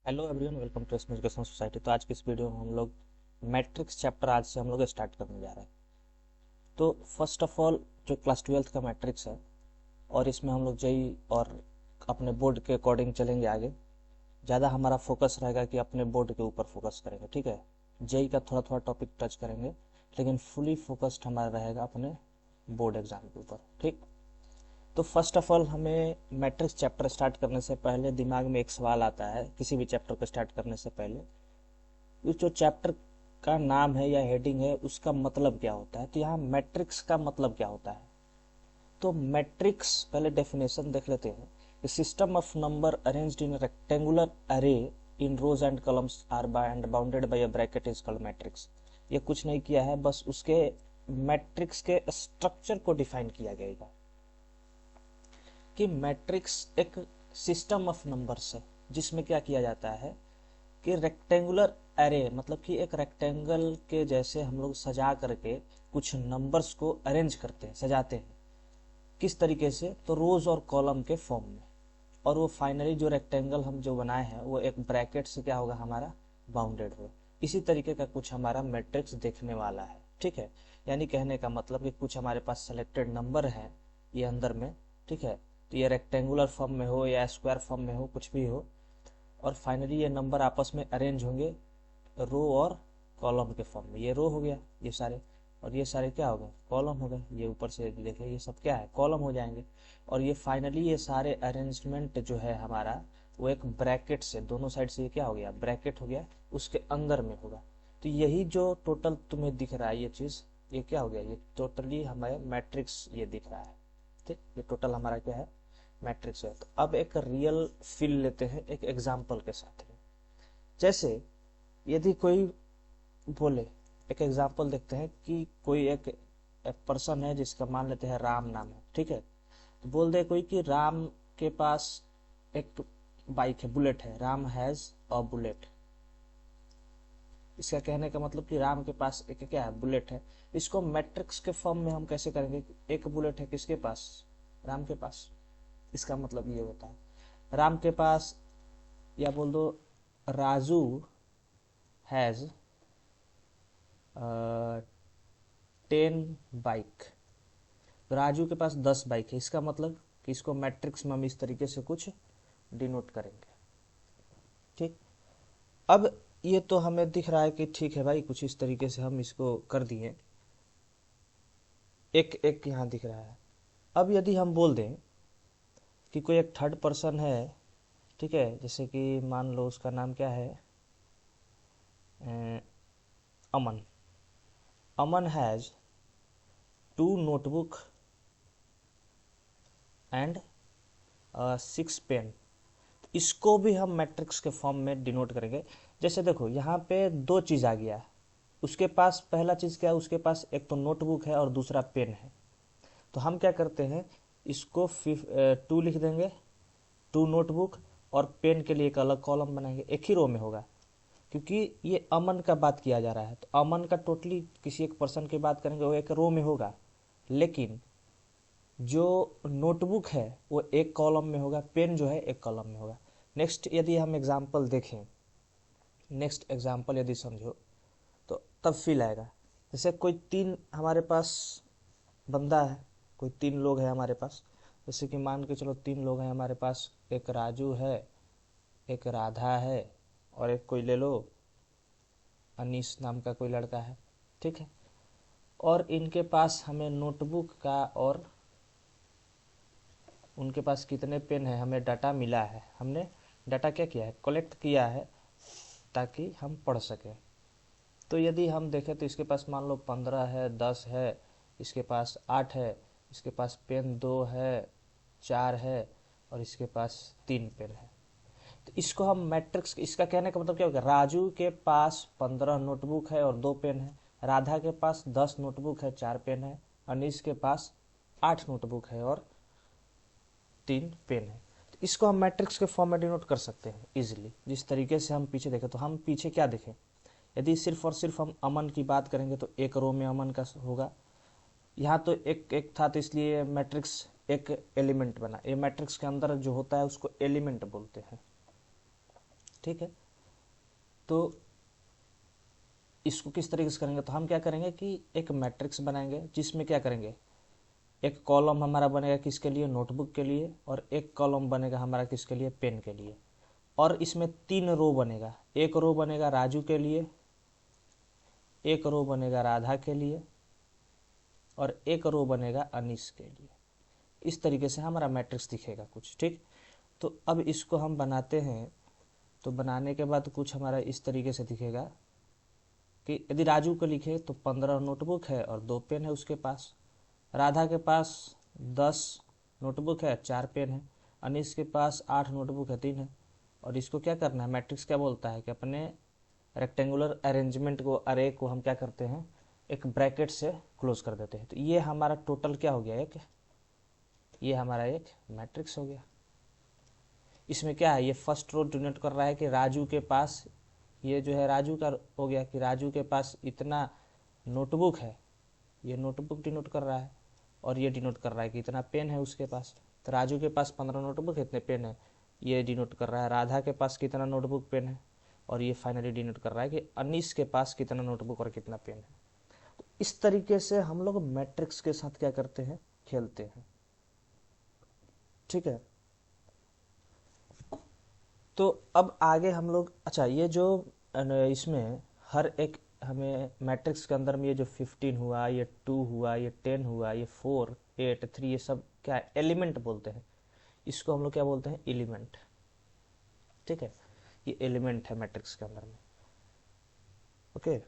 Hello everyone, welcome to SM education society. तो आज की इस वीडियो में हम लोग मैट्रिक्स चैप्टर आज से हम लोग स्टार्ट करने जा रहे हैं। तो फर्स्ट ऑफ ऑल जो क्लास 12th का मैट्रिक्स है, और इसमें हम लोग जेई और अपने बोर्ड के अकॉर्डिंग चलेंगे आगे। ज़्यादा हमारा फोकस रहेगा कि अपने बोर्ड के ऊपर फोकस करेंगे, ठीक है। जेई का थोड़ा थोड़ा टॉपिक टच करेंगे, लेकिन फुली फोकस्ड हमारा रहेगा अपने बोर्ड एग्जाम के ऊपर, ठीक। तो फर्स्ट ऑफ ऑल हमें मैट्रिक्स चैप्टर स्टार्ट करने से पहले दिमाग में एक सवाल आता है, किसी भी चैप्टर को स्टार्ट करने से पहले, इस जो चैप्टर का नाम है या हेडिंग है उसका मतलब क्या होता है। तो यहाँ मैट्रिक्स का मतलब क्या होता है। तो मैट्रिक्स पहले डेफिनेशन देख लेते हैं। System of number arranged in rectangular array in rows and columns are and bounded by a bracket is called matrix. ये कुछ नहीं किया है, बस उसके मैट्रिक्स के स्ट्रक्चर को डिफाइन किया गया कि मैट्रिक्स एक सिस्टम ऑफ नंबर्स है जिसमें क्या किया जाता है कि रेक्टेंगुलर एरे, मतलब कि एक रेक्टेंगल के जैसे हम लोग सजा करके कुछ नंबर्स को अरेंज करते हैं, सजाते हैं। किस तरीके से, तो रोज और कॉलम के फॉर्म में। और वो फाइनली जो रेक्टेंगल हम जो बनाए हैं वो एक ब्रैकेट से क्या होगा, हमारा बाउंडेड होगा। इसी तरीके का कुछ हमारा मैट्रिक्स देखने वाला है, ठीक है। यानी कहने का मतलब कि कुछ हमारे पास सेलेक्टेड नंबर है ये अंदर में, ठीक है। तो ये रेक्टेंगुलर फॉर्म में हो या स्क्वायर फॉर्म में हो, कुछ भी हो, और फाइनली ये नंबर आपस में अरेंज होंगे रो और कॉलम के फॉर्म में। ये रो हो गया ये सारे, और ये सारे क्या हो गए, कॉलम हो गए। ये ऊपर से देखे ये सब क्या है, कॉलम हो जाएंगे। और ये फाइनली ये सारे अरेंजमेंट जो है हमारा, वो एक ब्रैकेट से दोनों साइड से ये क्या हो गया, ब्रैकेट हो गया, उसके अंदर में होगा। तो यही जो टोटल तुम्हें दिख रहा है ये चीज, ये क्या हो गया, ये टोटली हमारे मैट्रिक्स ये दिख रहा है, ठीक। ये टोटल हमारा क्या है, मैट्रिक्स है। तो अब एक रियल फील लेते हैं एक एग्जाम्पल के साथ में। जैसे यदि कोई बोले, एक एग्जाम्पल देखते हैं कि कोई एक पर्सन है जिसका मान लेते हैं राम नाम है, ठीक है। तो बोल दे कोई कि राम के पास एक बाइक है, बुलेट है, राम हैज अ बुलेट। इसका कहने का मतलब कि राम के पास एक क्या है, बुलेट है। इसको मैट्रिक्स के फॉर्म में हम कैसे करेंगे, एक बुलेट है किसके पास, राम के पास। इसका मतलब ये होता है राम के पास, या बोल दो राजू हैज 10 बाइक। राजू के पास 10 बाइक है। इसका मतलब कि इसको मैट्रिक्स में हम इस तरीके से कुछ डिनोट करेंगे, ठीक। अब ये तो हमें दिख रहा है कि ठीक है भाई, कुछ इस तरीके से हम इसको कर दिए, एक एक यहाँ दिख रहा है। अब यदि हम बोल दें कि कोई एक थर्ड पर्सन है, ठीक है, जैसे कि मान लो उसका नाम क्या है, अमन। अमन हैज 2 नोटबुक एंड 6 पेन। इसको भी हम मैट्रिक्स के फॉर्म में डिनोट करेंगे। जैसे देखो यहाँ पे दो चीज आ गया, उसके पास पहला चीज क्या है, उसके पास एक तो नोटबुक है और दूसरा पेन है। तो हम क्या करते हैं, इसको 2 लिख देंगे, 2 नोटबुक, और पेन के लिए एक अलग कॉलम बनाएंगे, एक ही रो में होगा। क्योंकि ये अमन का बात किया जा रहा है, तो अमन का टोटली किसी एक पर्सन की बात करेंगे वो एक रो में होगा, लेकिन जो नोटबुक है वो एक कॉलम में होगा, पेन जो है एक कॉलम में होगा। नेक्स्ट यदि हम एग्जाम्पल देखें, नेक्स्ट एग्जाम्पल यदि समझो तो तब फील आएगा। जैसे कोई तीन हमारे पास बंदा है, कोई 3 लोग हैं हमारे पास। जैसे कि मान के चलो 3 लोग हैं हमारे पास, एक राजू है, एक राधा है, और एक कोई ले लो अनीस नाम का कोई लड़का है, ठीक है। और इनके पास हमें नोटबुक का और उनके पास कितने पेन है हमें डाटा मिला है। हमने डाटा क्या किया है, कलेक्ट किया है, ताकि हम पढ़ सकें। तो यदि हम देखें तो इसके पास मान लो 15 है, 10 है, इसके पास 8 है, इसके पास पेन 2 है, 4 है, और इसके पास 3 पेन है। तो इसको हम मैट्रिक्स, इसका कहने का मतलब क्या होगा, राजू के पास 15 नोटबुक है और 2 पेन है, राधा के पास 10 नोटबुक है, 4 पेन है, अनीश के पास 8 नोटबुक है और 3 पेन है। तो इसको हम मैट्रिक्स के फॉर्म में डिनोट कर सकते हैं इजीली। जिस तरीके से हम पीछे देखें, तो हम पीछे क्या देखें, यदि सिर्फ और सिर्फ हम अमन की बात करेंगे तो एक रो में अमन का होगा। यहाँ तो एक एक था, तो इसलिए मैट्रिक्स एक एलिमेंट बना। ये मैट्रिक्स के अंदर जो होता है उसको एलिमेंट बोलते हैं। ठीक है। तो इसको किस तरीके से करेंगे, तो हम क्या करेंगे कि एक मैट्रिक्स बनाएंगे जिसमें क्या करेंगे, एक कॉलम हमारा बनेगा किसके लिए, नोटबुक के लिए, और एक कॉलम बनेगा हमारा किसके लिए, पेन के लिए। और इसमें 3 रो बनेगा, एक रो बनेगा राजू के लिए, एक रो बनेगा राधा के लिए, और एक रो बनेगा अनीश के लिए। इस तरीके से हमारा मैट्रिक्स दिखेगा कुछ, ठीक। तो अब इसको हम बनाते हैं, तो बनाने के बाद कुछ हमारा इस तरीके से दिखेगा कि यदि राजू को लिखे तो 15 नोटबुक है और 2 पेन है उसके पास, राधा के पास 10 नोटबुक है 4 पेन है, अनीश के पास 8 नोटबुक है 3 है। और इसको क्या करना है, मैट्रिक्स क्या बोलता है कि अपने रेक्टेंगुलर अरेंजमेंट को, अरे को हम क्या करते हैं, एक ब्रैकेट से क्लोज कर देते हैं। तो ये हमारा टोटल क्या हो गया, एक, ये हमारा एक मैट्रिक्स हो गया। इसमें क्या है, ये फर्स्ट रो डिनोट कर रहा है कि राजू के पास, ये जो है राजू का हो गया कि राजू के पास इतना नोटबुक है, ये नोटबुक डिनोट कर रहा है, और ये डिनोट कर रहा है कि इतना पेन है उसके पास। तो राजू के पास 15 नोटबुक है, इतने पेन है, ये डिनोट कर रहा है। राधा के पास कितना नोटबुक पेन है, और ये फाइनली डिनोट कर रहा है कि अनीश के पास कितना नोटबुक और कितना पेन है। तो इस तरीके से हम लोग मैट्रिक्स के साथ क्या करते हैं, खेलते हैं, ठीक है। तो अब आगे हम लोग, अच्छा ये जो इसमें हर एक हमें मैट्रिक्स के अंदर में ये जो 15 हुआ, ये 2 हुआ, ये 10 हुआ, ये 4 8 3, ये सब क्या है, एलिमेंट बोलते हैं। इसको हम लोग क्या बोलते हैं, एलिमेंट, ठीक है। ये एलिमेंट है मैट्रिक्स के अंदर में, ओके।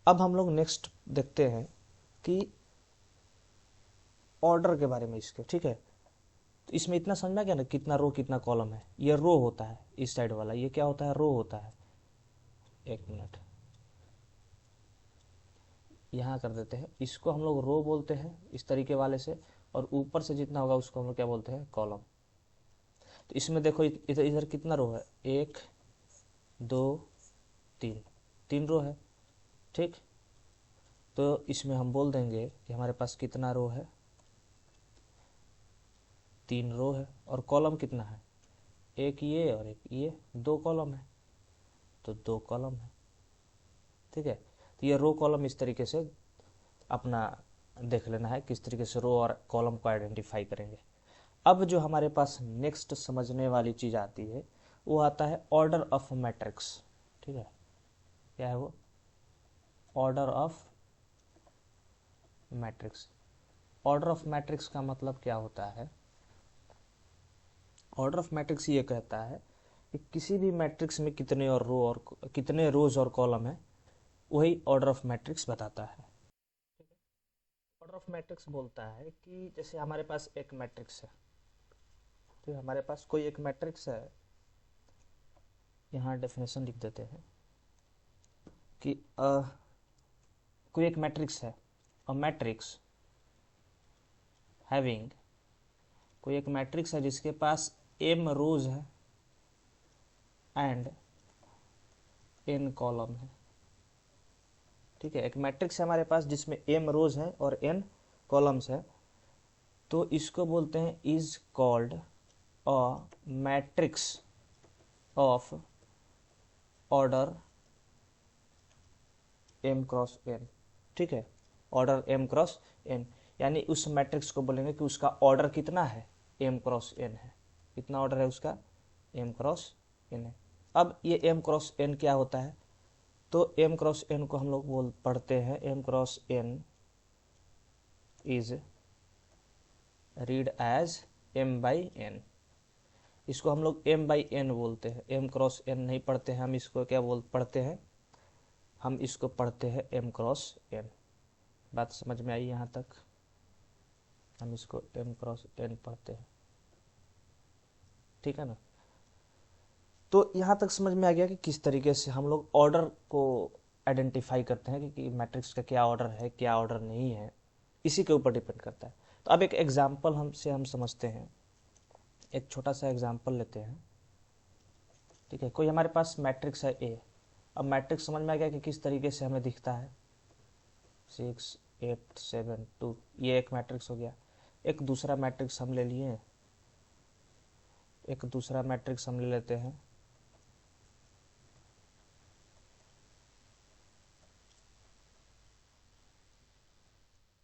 अब हम लोग नेक्स्ट देखते हैं कि ऑर्डर के बारे में इसके, ठीक है। तो इसमें इतना समझ में आ गया ना, कितना रो कितना कॉलम है। ये रो होता है इस साइड वाला, ये क्या होता है, रो होता है। एक मिनट यहाँ कर देते हैं, इसको हम लोग रो बोलते हैं इस तरीके वाले से, और ऊपर से जितना होगा उसको हम लोग क्या बोलते हैं, कॉलम। तो इसमें देखो इधर इधर कितना रो है, 1 2 3, 3 रो है, ठीक। तो इसमें हम बोल देंगे कि हमारे पास कितना रो है, 3 रो है, और कॉलम कितना है, एक ये और एक ये, 2 कॉलम है, तो 2 कॉलम है, ठीक है। तो ये रो कॉलम इस तरीके से अपना देख लेना है, किस तरीके से रो और कॉलम को आइडेंटिफाई करेंगे। अब जो हमारे पास नेक्स्ट समझने वाली चीज आती है, वो आता है ऑर्डर ऑफ मैट्रिक्स, ठीक है। क्या है वो, order of matrix. Order of matrix का मतलब क्या होता है, ऑर्डर ऑफ मैट्रिक्स ये कहता है कि किसी भी मैट्रिक्स में कितने और रो और कितने रोज और कॉलम है, वही ऑर्डर ऑफ मैट्रिक्स बताता है। ऑर्डर ऑफ मैट्रिक्स बोलता है कि जैसे हमारे पास एक मैट्रिक्स है, तो हमारे पास कोई एक मैट्रिक्स है, यहाँ डेफिनेशन लिख देते हैं कि कोई एक मैट्रिक्स है, अ मैट्रिक्स हैविंग, कोई एक मैट्रिक्स है जिसके पास m रोज है एंड n कॉलम है, ठीक है। एक मैट्रिक्स है हमारे पास जिसमें m रोज है और n कॉलम्स है, तो इसको बोलते हैं is called a matrix of order m cross n, ठीक है। ऑर्डर m क्रॉस n, यानी उस मैट्रिक्स को बोलेंगे कि उसका ऑर्डर कितना है, m क्रॉस n है। कितना ऑर्डर है उसका, m क्रॉस n है। अब ये m क्रॉस n क्या होता है, तो m क्रॉस n को हम लोग पढ़ते हैं, m cross n is read as m by n। इसको हम लोग m बाई n बोलते हैं, m क्रॉस n नहीं पढ़ते हैं हम, इसको क्या पढ़ते हैं, हम इसको पढ़ते हैं m क्रॉस n। बात समझ में आई यहाँ तक, हम इसको m क्रॉस n पढ़ते हैं, ठीक है ना। तो यहाँ तक समझ में आ गया कि किस तरीके से हम लोग ऑर्डर को आइडेंटिफाई करते हैं कि मैट्रिक्स का क्या ऑर्डर है क्या ऑर्डर नहीं है, इसी के ऊपर डिपेंड करता है। तो अब एक एग्जाम्पल हम समझते हैं, एक छोटा सा एग्जाम्पल लेते हैं, ठीक है। कोई हमारे पास मैट्रिक्स है ए। अब मैट्रिक्स समझ में आ गया कि किस तरीके से हमें दिखता है, 6 8 7 2, ये एक मैट्रिक्स हो गया। एक दूसरा मैट्रिक्स हम ले लिए, एक दूसरा मैट्रिक्स हम ले लेते हैं,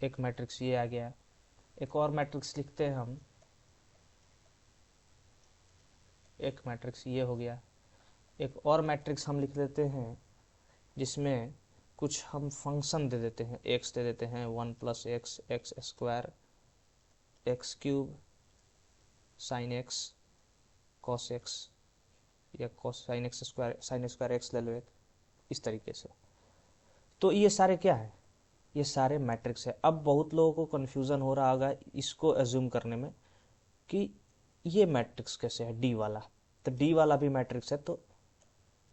एक मैट्रिक्स ये आ गया, एक और मैट्रिक्स लिखते हैं हम, एक मैट्रिक्स ये हो गया, एक और मैट्रिक्स हम लिख देते हैं जिसमें कुछ हम फंक्शन दे देते हैं, एक्स दे देते हैं 1 + x, X square, X cube, sine X, cos X, या cos sine X square, sine square X ले लो एक, इस तरीके से। तो ये सारे क्या है, ये सारे मैट्रिक्स है। अब बहुत लोगों को कन्फ्यूज़न हो रहा होगा इसको एज्यूम करने में कि ये मैट्रिक्स कैसे है, डी वाला, तो डी वाला भी मैट्रिक्स है, तो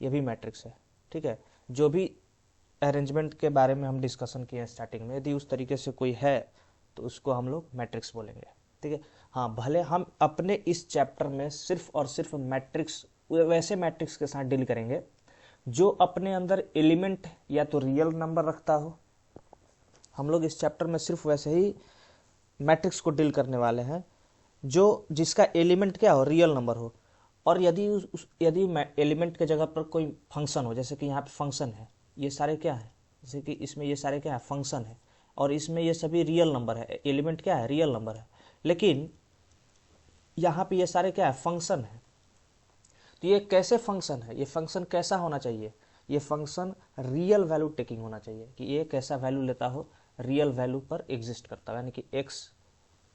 ये भी मैट्रिक्स है, ठीक है। जो भी अरेंजमेंट के बारे में हम डिस्कशन किए हैं स्टार्टिंग में, यदि उस तरीके से कोई है तो उसको हम लोग मैट्रिक्स बोलेंगे, ठीक है। हाँ, भले हम अपने इस चैप्टर में सिर्फ और सिर्फ मैट्रिक्स, वैसे मैट्रिक्स के साथ डील करेंगे जो अपने अंदर एलिमेंट या तो रियल नंबर रखता हो। हम लोग इस चैप्टर में सिर्फ वैसे ही मैट्रिक्स को डील करने वाले हैं जो जिसका एलिमेंट क्या हो, रियल नंबर हो। और यदि यदि एलिमेंट के जगह पर कोई फंक्शन हो, जैसे कि यहाँ पे फंक्शन है, ये सारे क्या है, जैसे कि इसमें ये सारे क्या है, फंक्शन है, और इसमें ये सभी रियल नंबर है, एलिमेंट क्या है, रियल नंबर है, लेकिन यहाँ पे ये सारे क्या है, फंक्शन है। तो ये कैसे फंक्शन है, ये फंक्शन कैसा होना चाहिए, ये फंक्शन रियल वैल्यू टेकिंग होना चाहिए, कि ये कैसा वैल्यू लेता हो, रियल वैल्यू पर एग्जिस्ट करता हो, यानी कि एक्स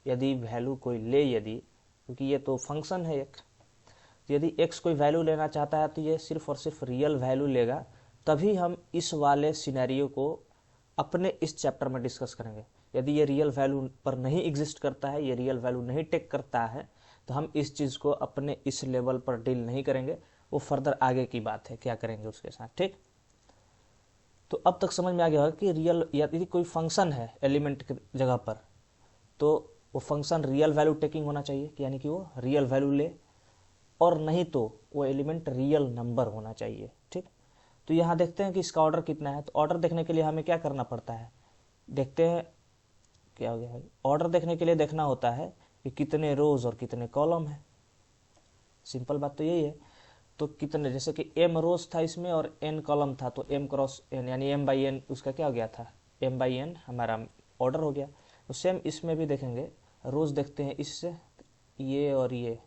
यदि वैल्यू कोई ले, यदि, क्योंकि ये तो फंक्शन है एक, तो यदि x कोई वैल्यू लेना चाहता है तो ये सिर्फ और सिर्फ रियल वैल्यू लेगा, तभी हम इस वाले सिनेरियो को अपने इस चैप्टर में डिस्कस करेंगे। यदि ये रियल वैल्यू पर नहीं एग्जिस्ट करता है, ये रियल वैल्यू नहीं टेक करता है, तो हम इस चीज़ को अपने इस लेवल पर डील नहीं करेंगे, वो फर्दर आगे की बात है क्या करेंगे उसके साथ, ठीक। तो अब तक समझ में आ गया होगा कि रियल, यदि कोई फंक्शन है एलिमेंट की जगह पर, तो वो फंक्शन रियल वैल्यू टेकिंग होना चाहिए, यानी कि वो रियल वैल्यू ले, और नहीं तो वो एलिमेंट रियल नंबर होना चाहिए, ठीक। तो यहाँ देखते हैं कि इसका ऑर्डर कितना है। तो ऑर्डर देखने के लिए हमें क्या करना पड़ता है, देखते हैं क्या हो गया भाई। ऑर्डर देखने के लिए देखना होता है कि कितने रोज और कितने कॉलम है, सिंपल बात तो यही है। तो कितने, जैसे कि m रोज था इसमें और n कॉलम था, तो m क्रॉस n यानी m/n उसका क्या हो गया था, m/n हमारा ऑर्डर हो गया। तो सेम इसमें भी देखेंगे, रोज देखते हैं इससे, ये और ये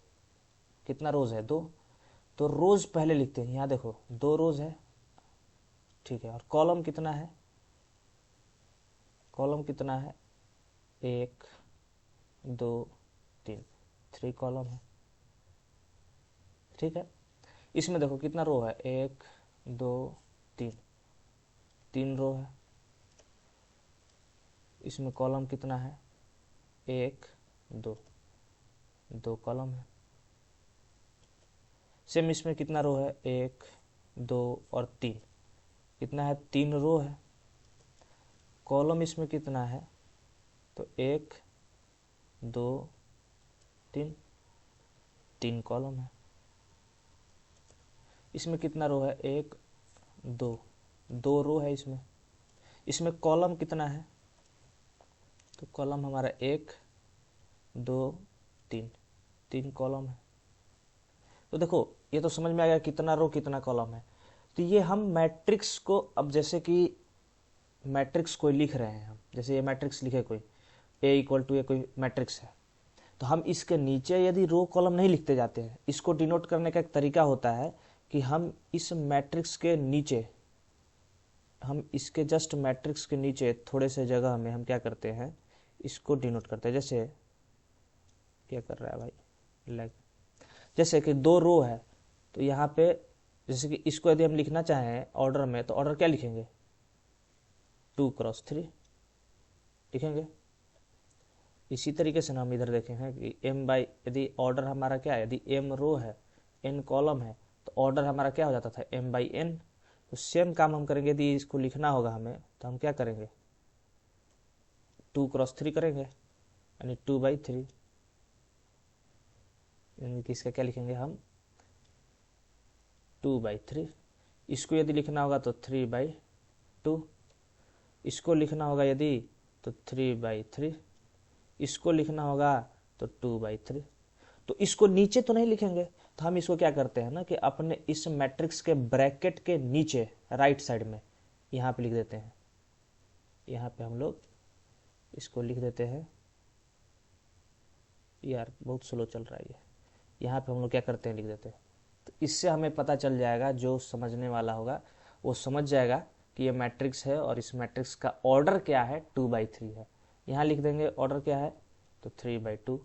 कितना रोज है, 2, तो रोज पहले लिखते हैं, यहाँ देखो 2 रोज है, ठीक है। और कॉलम कितना है, कॉलम कितना है, 1 2 3, 3 कॉलम है, ठीक है। इसमें देखो कितना रो है, 1 2 3, 3 रो है। इसमें कॉलम कितना है, 1 2, 2 कॉलम है। सेम इसमें कितना रो है, 1 2 और 3, कितना है, 3 रो है। कॉलम इसमें कितना है, तो 1 2 3, 3 कॉलम है। इसमें कितना रो है, 1 2, 2 रो है इसमें। इसमें कॉलम कितना है, तो कॉलम हमारा 1 2 3, 3 कॉलम है। तो देखो ये तो समझ में आ गया कितना रो कितना कॉलम है। तो ये हम मैट्रिक्स को, अब जैसे कि मैट्रिक्स कोई लिख रहे हैं हम, जैसे ये मैट्रिक्स लिखे कोई A = ये कोई मैट्रिक्स है, तो हम इसके नीचे यदि रो कॉलम नहीं लिखते जाते हैं, इसको डिनोट करने का एक तरीका होता है कि हम इस मैट्रिक्स के नीचे, हम इसके जस्ट मैट्रिक्स के नीचे थोड़े से जगह में हम क्या करते हैं, इसको डिनोट करते हैं। जैसे क्या कर रहा है भाई, लैग, जैसे कि 2 रो है, तो यहाँ पे जैसे कि इसको यदि हम लिखना चाहें ऑर्डर में, तो ऑर्डर क्या लिखेंगे, 2 × 3 लिखेंगे। इसी तरीके से ना हम इधर देखे हैं कि यदि ऑर्डर हमारा क्या है, यदि m रो है n कॉलम है, तो ऑर्डर हमारा क्या हो जाता था, m/n। तो सेम काम हम करेंगे, यदि इसको लिखना होगा हमें, तो हम क्या करेंगे, 2 × 3 करेंगे, यानी 2/3, यानी कि इसका क्या लिखेंगे हम, 2/3। इसको यदि लिखना होगा तो 3/2, इसको लिखना होगा यदि तो 3/3, इसको लिखना होगा तो 2/3। तो इसको नीचे तो नहीं लिखेंगे, तो हम इसको क्या करते हैं ना कि अपने इस मैट्रिक्स के ब्रैकेट के नीचे राइट साइड में यहाँ पे लिख देते हैं। यहाँ पे हम लोग इसको लिख देते हैं, यार बहुत स्लो चल रहा है ये, यहाँ पे हम लोग क्या करते हैं लिख देते हैं। तो इससे हमें पता चल जाएगा, जो समझने वाला होगा वो समझ जाएगा कि ये मैट्रिक्स है और इस मैट्रिक्स का ऑर्डर क्या है, 2/3 है। यहाँ लिख देंगे ऑर्डर क्या है, तो 3/2।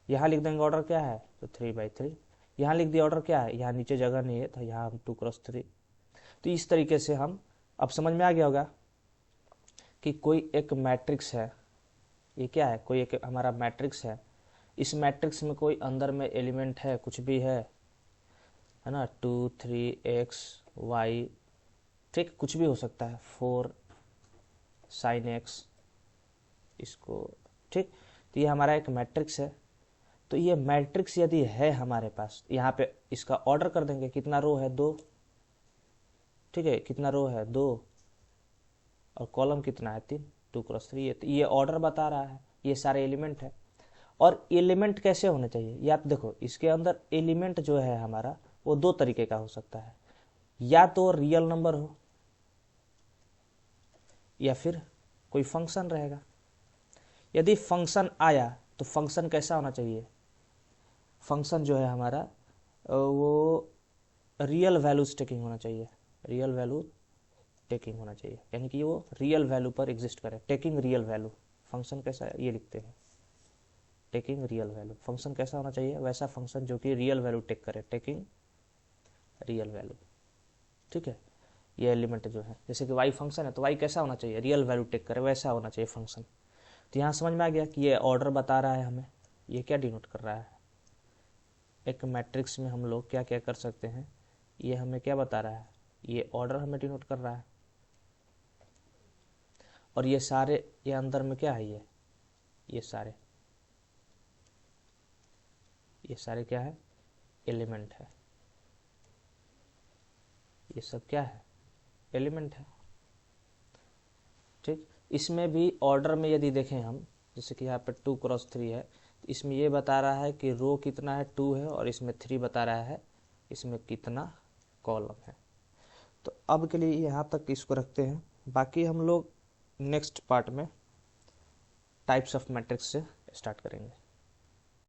यहाँ लिख देंगे ऑर्डर क्या है, तो 3/3। यहाँ लिख दिया ऑर्डर क्या है, यहाँ नीचे जगह नहीं है तो यहाँ हम 2×3। तो इस तरीके से हम, अब समझ में आ गया होगा कि कोई एक मैट्रिक्स है, ये क्या है, कोई एक हमारा मैट्रिक्स है। इस मैट्रिक्स में कोई अंदर में एलिमेंट है, कुछ भी है ना, 2 3 x y, ठीक, कुछ भी हो सकता है, 4 sin x, इसको, ठीक। तो ये हमारा एक मैट्रिक्स है। तो ये मैट्रिक्स यदि है हमारे पास, यहाँ पे इसका ऑर्डर कर देंगे, कितना रो है, 2, ठीक है, कितना रो है, 2, और कॉलम कितना है, 3, 2×3। तो ये ऑर्डर बता रहा है, ये सारे एलिमेंट है। और एलिमेंट कैसे होने चाहिए, या देखो इसके अंदर एलिमेंट जो है हमारा वो दो तरीके का हो सकता है, या तो रियल नंबर हो या फिर कोई फंक्शन रहेगा। यदि फंक्शन आया तो फंक्शन कैसा होना चाहिए, फंक्शन जो है हमारा वो रियल वैल्यूज टेकिंग होना चाहिए, रियल वैल्यू टेकिंग होना चाहिए, यानी कि वो रियल वैल्यू पर एग्जिस्ट करे, टेकिंग रियल वैल्यू। फंक्शन कैसा है, ये लिखते हैं, टेकिंग रियल वैल्यू। फंक्शन कैसा होना चाहिए, वैसा फंक्शन जो कि रियल वैल्यू टेक करे, टेकिंग रियल वैल्यू, ठीक है। ये एलिमेंट जो है, जैसे कि वाई फंक्शन है तो वाई कैसा होना चाहिए, रियल वैल्यू टेक करे, वैसा होना चाहिए फंक्शन। तो यहाँ समझ में आ गया कि ये ऑर्डर बता रहा है हमें, ये क्या डिनोट कर रहा है, एक मैट्रिक्स में हम लोग क्या क्या कर सकते हैं, ये हमें क्या बता रहा है, ये ऑर्डर हमें डिनोट कर रहा है। और ये सारे, ये अंदर में क्या है, ये सारे क्या है, एलिमेंट है, ये सब क्या है, एलिमेंट है, ठीक। इसमें भी ऑर्डर में यदि देखें हम, जैसे कि यहाँ पे 2×3 है, तो इसमें ये बता रहा है कि रो कितना है, 2 है, और इसमें 3 बता रहा है इसमें कितना कॉलम है। तो अब के लिए यहाँ तक इसको रखते हैं, बाकी हम लोग नेक्स्ट पार्ट में टाइप्स ऑफ मैट्रिक्स से स्टार्ट करेंगे।